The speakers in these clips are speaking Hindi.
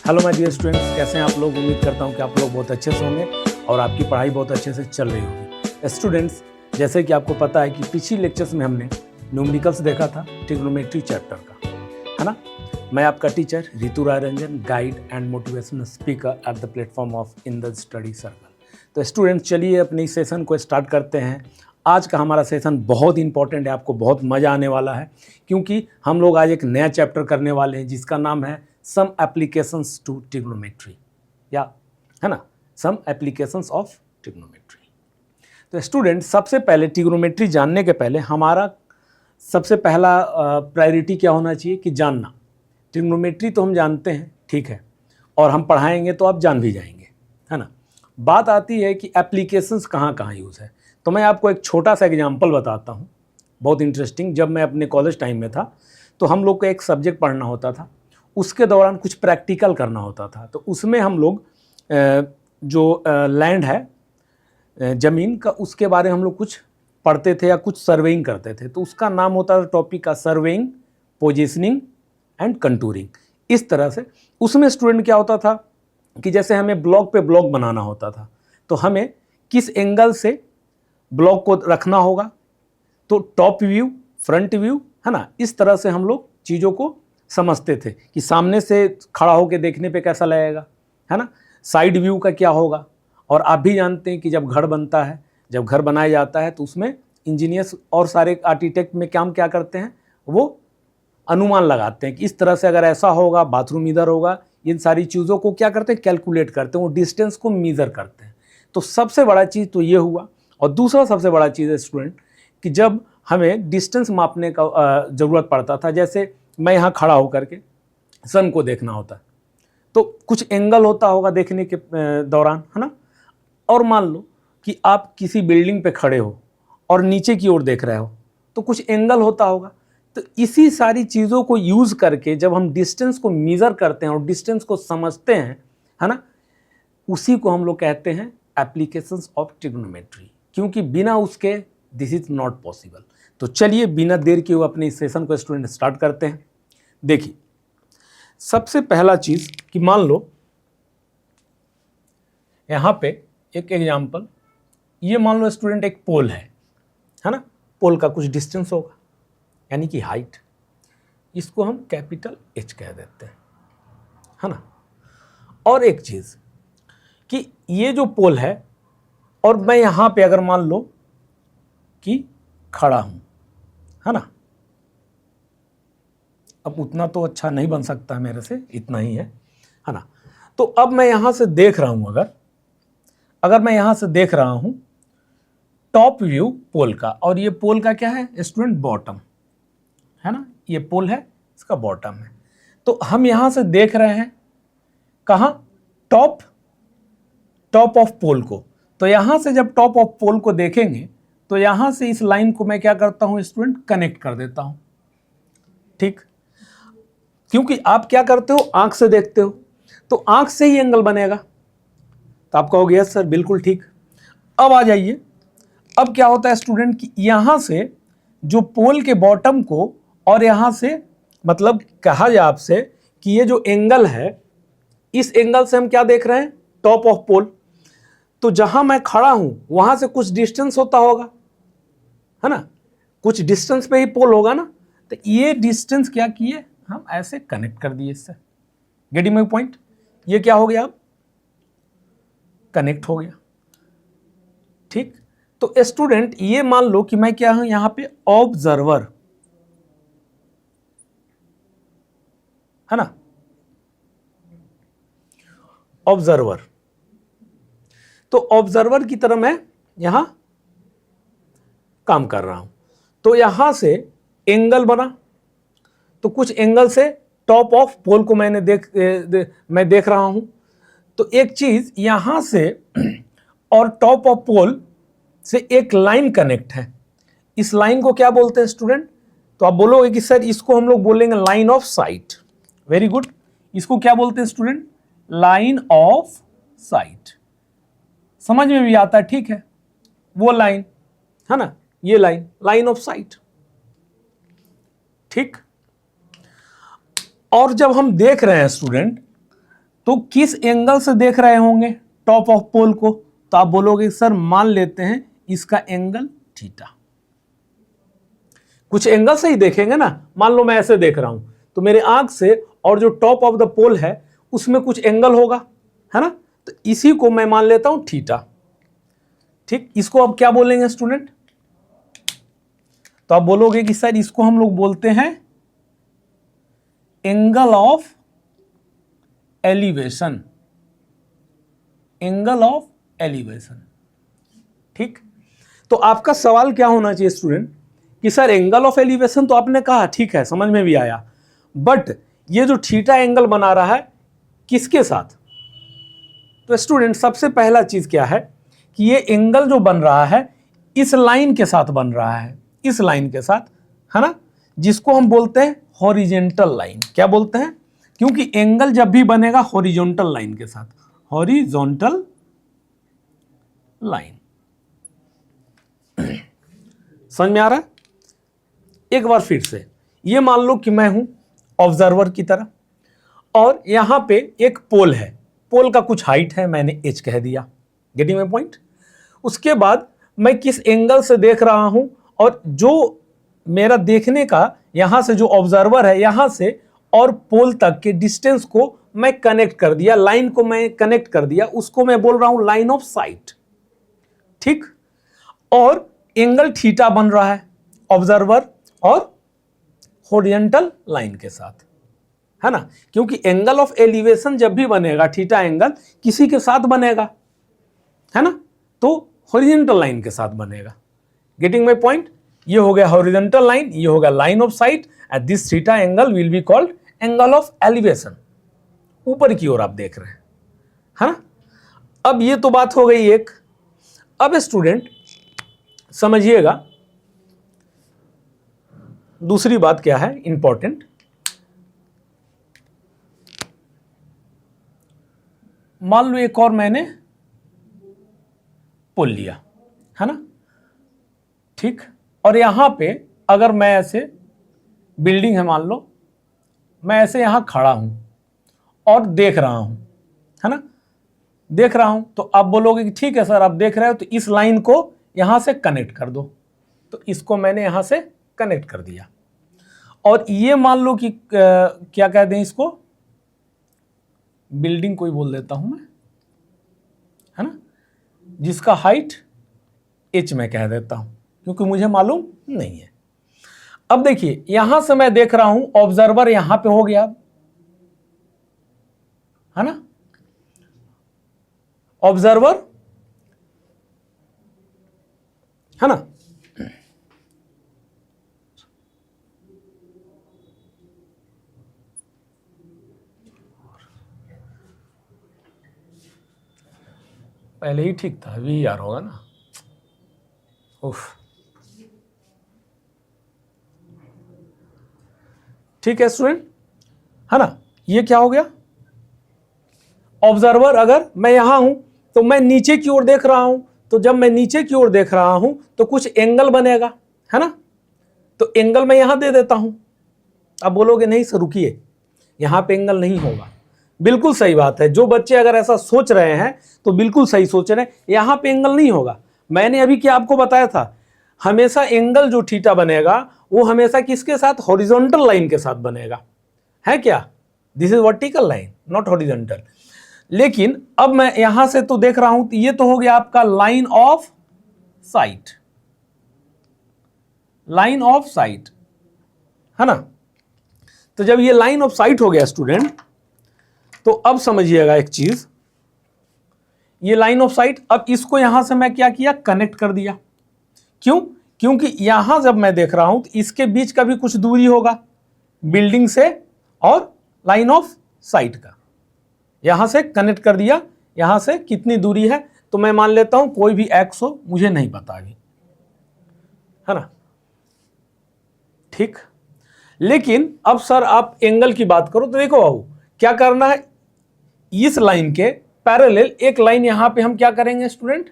हेलो माय डियर स्टूडेंट्स, कैसे हैं आप लोग। उम्मीद करता हूं कि आप लोग बहुत अच्छे से होंगे और आपकी पढ़ाई बहुत अच्छे से चल रही होगी। स्टूडेंट्स, जैसे कि आपको पता है कि पिछली लेक्चर्स में हमने न्यूमेरिकल्स देखा था, ट्रिग्नोमेट्री चैप्टर का, है ना। मैं आपका teacher Ritu Rai Ranjan, guide and motivational speaker at the platform of in the study circle. तो स्टूडेंट्स, चलिए अपनी सेशन को स्टार्ट करते हैं। आज का हमारा सेशन बहुत इंपॉर्टेंट है, आपको बहुत मज़ा आने वाला है, क्योंकि हम लोग आज एक नया चैप्टर करने वाले हैं जिसका नाम है सम एप्लीकेशंस टू ट्रिग्नोमेट्री, या है ना, सम एप्लीकेशंस ऑफ ट्रिग्नोमेट्री। तो स्टूडेंट, सबसे पहले ट्रिग्नोमेट्री जानने के पहले हमारा सबसे पहला प्रायोरिटी क्या होना चाहिए कि जानना। ट्रिग्नोमेट्री तो हम जानते हैं, ठीक है, और हम पढ़ाएंगे तो आप जान भी जाएंगे, है ना। बात आती है कि एप्लीकेशंस कहाँ कहाँ यूज़ है। तो मैं आपको एक छोटा सा एग्जाम्पल बताता हूँ, बहुत इंटरेस्टिंग। जब मैं अपने कॉलेज टाइम में था तो हम लोग को एक सब्जेक्ट पढ़ना होता था, उसके दौरान कुछ प्रैक्टिकल करना होता था। तो उसमें हम लोग जो लैंड है, ज़मीन का, उसके बारे में हम लोग कुछ पढ़ते थे या कुछ सर्वेइंग करते थे। तो उसका नाम होता था टॉपिक का सर्वेइंग, पोजीशनिंग एंड कंटूरिंग। इस तरह से उसमें स्टूडेंट क्या होता था कि जैसे हमें ब्लॉक पे ब्लॉक बनाना होता था, तो हमें किस एंगल से ब्लॉक को रखना होगा, तो टॉप व्यू, फ्रंट व्यू, है ना। इस तरह से हम लोग चीज़ों को समझते थे कि सामने से खड़ा होकर देखने पे कैसा लगेगा, है ना। साइड व्यू का क्या होगा। और आप भी जानते हैं कि जब घर बनता है, जब घर बनाया जाता है, तो उसमें इंजीनियर्स और सारे आर्किटेक्ट में काम क्या करते हैं, वो अनुमान लगाते हैं कि इस तरह से अगर ऐसा होगा, बाथरूम इधर होगा। इन सारी चीज़ों को क्या करते हैं, कैलकुलेट करते हैं, वो डिस्टेंस को मीज़र करते हैं। तो सबसे बड़ा चीज़ तो ये हुआ। और दूसरा सबसे बड़ा चीज़ है स्टूडेंट कि जब हमें डिस्टेंस मापने का ज़रूरत पड़ता था, जैसे मैं यहाँ खड़ा होकर के सन को देखना होता है, तो कुछ एंगल होता होगा देखने के दौरान, है ना। और मान लो कि आप किसी बिल्डिंग पे खड़े हो और नीचे की ओर देख रहे हो, तो कुछ एंगल होता होगा। तो इसी सारी चीज़ों को यूज़ करके जब हम डिस्टेंस को मेज़र करते हैं और डिस्टेंस को समझते हैं, है ना, उसी को हम लोग कहते हैं एप्लीकेशंस ऑफ ट्रिग्नोमेट्री, क्योंकि बिना उसके दिस इज नॉट पॉसिबल। तो चलिए बिना देर किए हुए अपने इस सेशन को स्टूडेंट स्टार्ट करते हैं। देखिए, सबसे पहला चीज़ कि मान लो यहाँ पे एक एग्जाम्पल, ये मान लो स्टूडेंट एक पोल है ना। पोल का कुछ डिस्टेंस होगा, यानी कि हाइट, इसको हम कैपिटल H कह देते हैं, है ना। और एक चीज़ कि ये जो पोल है, और मैं यहाँ पे अगर मान लो कि खड़ा हूँ, है ना। अब उतना तो अच्छा नहीं बन सकता मेरे से, इतना ही है ना। तो अब मैं यहाँ से देख रहा हूँ, अगर मैं यहाँ से देख रहा हूँ टॉप व्यू पोल का, और ये पोल का क्या है स्टूडेंट, बॉटम, है ना। ये पोल है, इसका बॉटम है। तो हम यहाँ से देख रहे हैं कहाँ, टॉप ऑफ पोल को। तो यहाँ से जब टॉप ऑफ पोल को देखेंगे, तो यहाँ से इस लाइन को मैं क्या करता हूँ स्टूडेंट, कनेक्ट कर देता हूँ, ठीक। क्योंकि आप क्या करते हो, आंख से देखते हो, तो आंख से ही एंगल बनेगा। तो आप कहोगे यस सर, बिल्कुल ठीक। अब आ जाइए, अब क्या होता है स्टूडेंट कि यहाँ से जो पोल के बॉटम को, और यहाँ से मतलब कहा जाए आपसे कि ये जो एंगल है, इस एंगल से हम क्या देख रहे हैं, टॉप ऑफ पोल। तो जहां मैं खड़ा हूं वहां से कुछ डिस्टेंस होता होगा, है ना, कुछ डिस्टेंस पे ही पोल होगा ना। तो ये डिस्टेंस क्या किए, हम ऐसे कनेक्ट कर दिए इससे। Getting my point. ये क्या हो गया, अब कनेक्ट हो गया, ठीक। तो स्टूडेंट, ये मान लो कि मैं क्या हूं यहां पे, ऑब्जर्वर, है ना, ऑब्जर्वर। तो ऑब्जर्वर की तरह मैं यहां काम कर रहा हूं। तो यहां से एंगल बना, तो कुछ एंगल से टॉप ऑफ पोल को मैं देख रहा हूं। तो एक चीज यहां से और टॉप ऑफ पोल से एक लाइन कनेक्ट है। इस लाइन को क्या बोलते हैं स्टूडेंट, तो आप बोलोगे कि सर इसको हम लोग बोलेंगे line of site. Very good. इसको क्या बोलते हैं स्टूडेंट, लाइन ऑफ साइट। समझ में भी आता है, ठीक है, वो लाइन, है ना, ये लाइन ऑफ साइट, ठीक। और जब हम देख रहे हैं स्टूडेंट तो किस एंगल से देख रहे होंगे टॉप ऑफ पोल को? तो आप बोलोगे सर मान लेते हैं इसका एंगल थीटा। कुछ एंगल से ही देखेंगे ना। मान लो मैं ऐसे देख रहा हूं तो मेरे आंख से और जो टॉप ऑफ द पोल है उसमें कुछ एंगल होगा, है ना। तो इसी को मैं मान लेता हूं थीटा। ठीक, इसको अब क्या बोलेंगे स्टूडेंट? तो आप बोलोगे कि सर इसको हम लोग बोलते हैं angle of elevation. Angle of elevation. ठीक, तो आपका सवाल क्या होना चाहिए स्टूडेंट कि सर एंगल ऑफ एलिवेशन तो आपने कहा, ठीक है, समझ में भी आया, बट ये जो थीटा एंगल बना रहा है किसके साथ? तो स्टूडेंट सबसे पहला चीज क्या है कि ये एंगल जो बन रहा है इस लाइन के साथ बन रहा है, इस लाइन के साथ, है ना, जिसको हम बोलते हैं हॉरिजेंटल लाइन। क्या बोलते हैं? क्योंकि एंगल जब भी बनेगा हॉरिजॉन्टल लाइन के साथ, हॉरिजॉन्टल लाइन। समझ में आ रहा है? एक बार फिर से, ये मान लो कि मैं हूं ऑब्जर्वर की तरह और यहां पे एक पोल है, पोल का कुछ हाइट है, मैंने h कह दिया। Getting my point? उसके बाद मैं किस एंगल से देख रहा हूं और जो मेरा देखने का यहां से जो ऑब्जर्वर है यहां से और पोल तक के डिस्टेंस को मैं कनेक्ट कर दिया, लाइन को मैं कनेक्ट कर दिया, उसको मैं बोल रहा हूं लाइन ऑफ साइट। ठीक, और एंगल थीटा बन रहा है ऑब्जर्वर और हॉरिजॉन्टल लाइन के साथ, है ना, क्योंकि एंगल ऑफ एलिवेशन जब भी बनेगा थीटा एंगल किसी के साथ बनेगा, है ना, तो हॉरिजॉन्टल लाइन के साथ बनेगा। Getting my point? ये हो गया हॉरिजॉन्टल लाइन, ये हो गया line of site, and this theta angle will be called angle of elevation. ऊपर की ओर आप देख रहे हैं, है ना। अब ये तो बात हो गई एक। अब स्टूडेंट समझिएगा दूसरी बात क्या है इंपॉर्टेंट। मान लो एक और मैंने पोल लिया, है ना, ठीक, और यहां पे अगर मैं ऐसे, बिल्डिंग है मान लो, मैं ऐसे यहां खड़ा हूं और देख रहा हूं, है ना, देख रहा हूं, तो आप बोलोगे कि ठीक है सर आप देख रहे हो तो इस लाइन को यहां से कनेक्ट कर दो। तो इसको मैंने यहां से कनेक्ट कर दिया और ये मान लो कि क्या कह दें इसको, बिल्डिंग कोई बोल देता हूं मैं, है ना, जिसका हाइट h में कह देता हूं क्योंकि मुझे मालूम नहीं है। अब देखिए यहां से मैं देख रहा हूं ऑब्जर्वर यहां पे हो गया, है ना, ऑब्जर्वर, है ना, पहले ही ठीक था, अभी यार होगा ना। उफ, ठीक है स्टूडेंट, है ना, ये क्या हो गया, ऑब्जर्वर अगर मैं यहां हूं तो मैं नीचे की ओर देख रहा हूं, तो जब मैं नीचे की ओर देख रहा हूं तो कुछ एंगल बनेगा, है ना, तो एंगल मैं यहां दे देता हूं। अब बोलोगे नहीं सर रुकिए, यहां पे एंगल नहीं होगा। बिल्कुल सही बात है, जो बच्चे अगर ऐसा सोच रहे हैं तो बिल्कुल सही सोच रहे हैं, यहां पे एंगल नहीं होगा। मैंने अभी क्या आपको बताया था, हमेशा एंगल जो थीटा बनेगा वो हमेशा किसके साथ, हॉरिजॉन्टल लाइन के साथ बनेगा, है क्या, this is vertical line not horizontal. लेकिन अब मैं यहां से तो देख रहा हूं, तो ये तो हो गया आपका line of site, line of site, है ना। तो जब ये लाइन ऑफ साइट हो गया स्टूडेंट, तो अब समझिएगा एक चीज, ये लाइन ऑफ साइट, अब इसको यहां से मैं क्या किया, कनेक्ट कर दिया। क्यों? क्योंकि यहां जब मैं देख रहा हूं तो इसके बीच का भी कुछ दूरी होगा बिल्डिंग से और लाइन ऑफ साइट का, यहां से कनेक्ट कर दिया। यहां से कितनी दूरी है, तो मैं मान लेता हूं कोई भी x हो, मुझे नहीं पता अभी, है ना, ठीक। लेकिन अब सर आप एंगल की बात करो तो देखो बाबू क्या करना है, इस लाइन के पैरेलल एक लाइन यहां पे हम क्या करेंगे स्टूडेंट,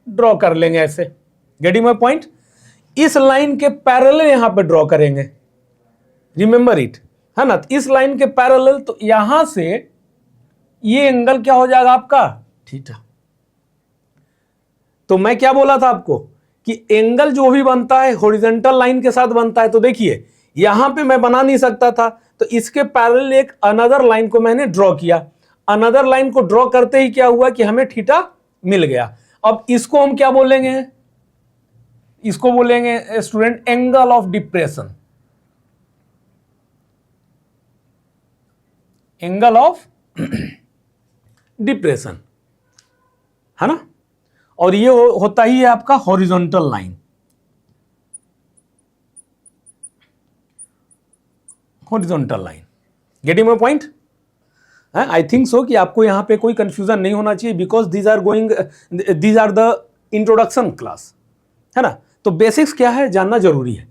ड्रॉ कर लेंगे ऐसे। Getting my point? इस लाइन के पैरेलल यहां पे ड्रॉ करेंगे, रिमेंबर इट, है ना। इस लाइन के पैरेलल, तो यहां से ये एंगल क्या हो जाएगा आपका थीटा। तो मैं क्या बोला था आपको कि एंगल जो भी बनता है हॉरिजॉन्टल लाइन के साथ बनता है। तो देखिए यहां पे मैं बना नहीं सकता था, तो इसके पैरेलल एक अनदर लाइन को मैंने ड्रॉ किया। अनदर लाइन को ड्रॉ करते ही क्या हुआ कि हमें थीटा मिल गया। अब इसको हम क्या बोलेंगे, इसको बोलेंगे student angle of depression, angle of depression, है ना। और ये होता ही है आपका horizontal line, horizontal line. Getting my point? I think so कि आपको यहां पे कोई कंफ्यूजन नहीं होना चाहिए, because these are the introduction class, है ना। तो बेसिक्स क्या है जानना जरूरी है।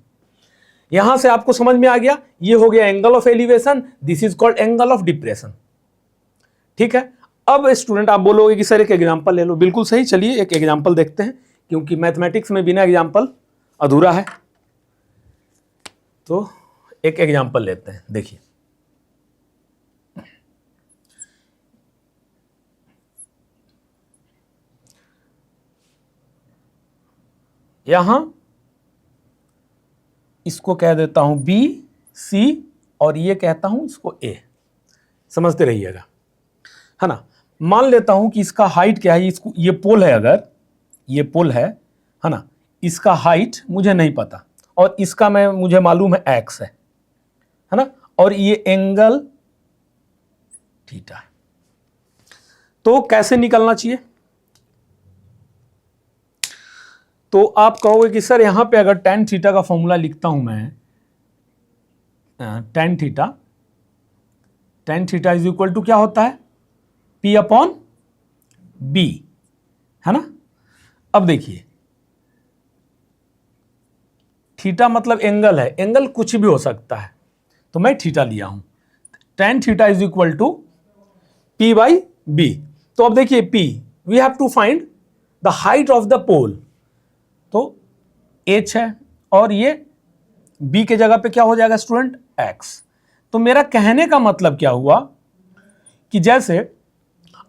यहां से आपको समझ में आ गया, ये हो गया angle of elevation, this is called angle of depression. ठीक है, अब स्टूडेंट आप बोलोगे कि सर एक एग्जांपल ले लो। बिल्कुल सही, चलिए एक एग्जांपल देखते हैं, क्योंकि मैथमेटिक्स में बिना एग्जांपल अधूरा है। तो एक एग्जांपल लेते हैं, देखिए यहां इसको कह देता हूं बी सी, और ये कहता हूं इसको ए, समझते रहिएगा, है ना। मान लेता हूं कि इसका हाइट क्या है, इसको ये पोल है, अगर ये पोल है ना, इसका हाइट मुझे नहीं पता, और इसका मुझे मालूम है एक्स है ना, और ये एंगल थीटा है। तो कैसे निकलना चाहिए? तो आप कहोगे कि सर यहां पे अगर tan थीटा का फॉर्मूला लिखता हूं मैं, tan theta is equal to क्या होता है, P अपॉन बी, है ना। अब देखिए थीटा मतलब एंगल है, एंगल कुछ भी हो सकता है, तो मैं थीटा लिया हूं। tan theta is equal to P by B. तो अब देखिए P, we have to find the height of the pole, तो h है, और ये b के जगह पे क्या हो जाएगा स्टूडेंट, x। तो मेरा कहने का मतलब क्या हुआ कि जैसे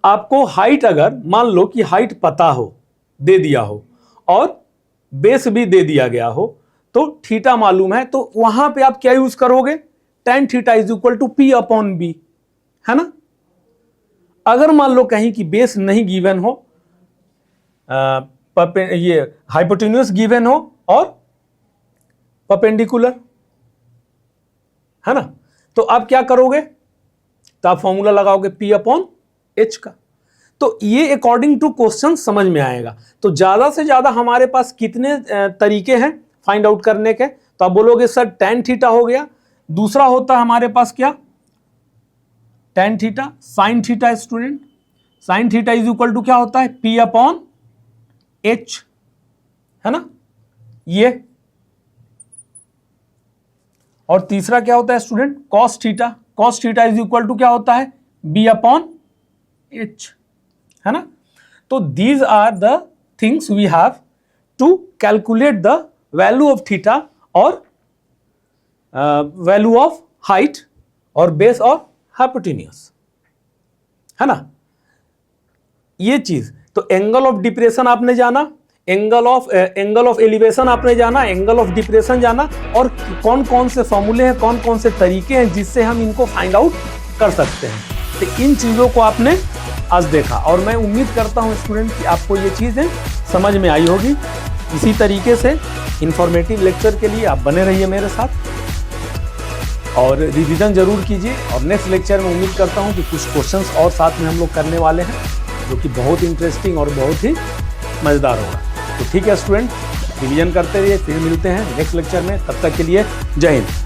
आपको हाइट, अगर मान लो कि हाइट पता हो, दे दिया हो, और बेस भी दे दिया गया हो, तो थीटा मालूम है, तो वहां पे आप क्या यूज करोगे, tan theta is equal to P upon B, है ना। अगर मान लो कहीं कि बेस नहीं गिवन हो, ये हाइपोटेन्यूस गिवन हो और परपेंडिकुलर, है ना, तो आप क्या करोगे, तो आप फॉर्मूला लगाओगे P अपॉन H का। तो ये अकॉर्डिंग टू क्वेश्चन समझ में आएगा। तो ज्यादा से ज्यादा हमारे पास कितने तरीके हैं फाइंड आउट करने के, तो आप बोलोगे सर tan थीटा हो गया, दूसरा होता है हमारे पास क्या, tan theta, sin theta student, sin theta is equal to क्या होता है, P अपॉन H, है ना ये। और तीसरा क्या होता है student, cos theta, cos theta is equal to क्या होता है, B अपॉन H, है ना। तो these are the things we have to calculate the value of theta और वैल्यू ऑफ हाइट और बेस और हाइपोटेन्यूस, है ना, ये चीज। तो एंगल ऑफ डिप्रेशन आपने जाना, एंगल ऑफ एलिवेशन आपने जाना, एंगल ऑफ डिप्रेशन जाना, और कौन कौन से फॉर्मूले हैं, कौन कौन से तरीके हैं जिससे हम इनको फाइंड आउट कर सकते हैं। तो इन चीज़ों को आपने आज देखा, और मैं उम्मीद करता हूं स्टूडेंट कि आपको ये चीज़ें समझ में आई होगी। इसी तरीके से इंफॉर्मेटिव लेक्चर के लिए आप बने रहिए मेरे साथ, और रिवीजन जरूर कीजिए। और नेक्स्ट लेक्चर में उम्मीद करता हूँ कि कुछ क्वेश्चंस और साथ में हम लोग करने वाले हैं, जो कि बहुत इंटरेस्टिंग और बहुत ही मज़ेदार होगा। तो ठीक है स्टूडेंट, रिवीजन करते रहिए, फिर मिलते हैं नेक्स्ट लेक्चर में। तब तक के लिए जय हिंद।